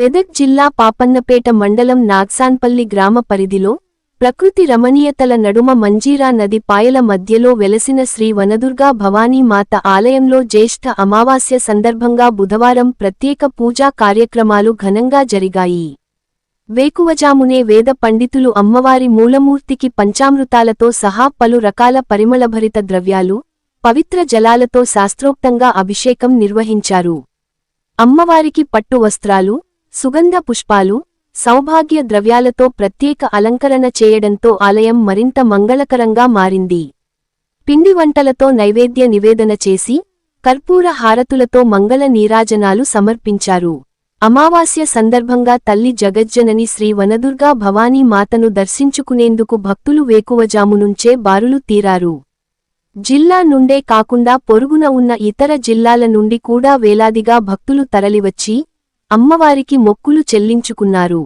మెదక్ జిల్లా పాపన్నపేట మండలం నాగ్సాన్పల్లి గ్రామ పరిధిలో ప్రకృతి రమణీయతల నడుమ మంజీరా నది పాయల మధ్యలో వెలసిన శ్రీ వనదుర్గా భవానీ మాత ఆలయంలో జ్యేష్ఠ అమావాస్య సందర్భంగా బుధవారం ప్రత్యేక పూజా కార్యక్రమాలు ఘనంగా జరిగాయి. వేకువజామునే వేద పండితులు అమ్మవారి మూలమూర్తికి పంచామృతాలతో సహా పలు రకాల పరిమళభరిత ద్రవ్యాలు, పవిత్ర జలాలతో శాస్త్రోక్తంగా అభిషేకం నిర్వహించారు. అమ్మవారికి పట్టు వస్త్రాలు, సుగంధ పుష్పాలు, సౌభాగ్య ద్రవ్యాలతో ప్రత్యేక అలంకరణ చేయడంతో ఆలయం మరింత మంగళకరంగా మారింది. పిండి వంటలతో నైవేద్య నివేదన చేసి, కర్పూర హారతులతో మంగళ నీరాజనాలు సమర్పించారు. అమావాస్య సందర్భంగా తల్లి జగజ్జనని శ్రీ వనదుర్గా భవానీ మాతను దర్శించుకునేందుకు భక్తులు వేకువజామునుంచే బారులు తీరారు. జిల్లా నుండే కాకుండా పొరుగున ఉన్న ఇతర జిల్లాల నుండి కూడా వేలాదిగా భక్తులు తరలివచ్చి అమ్మవారికి మొక్కులు చెల్లించుకున్నారు.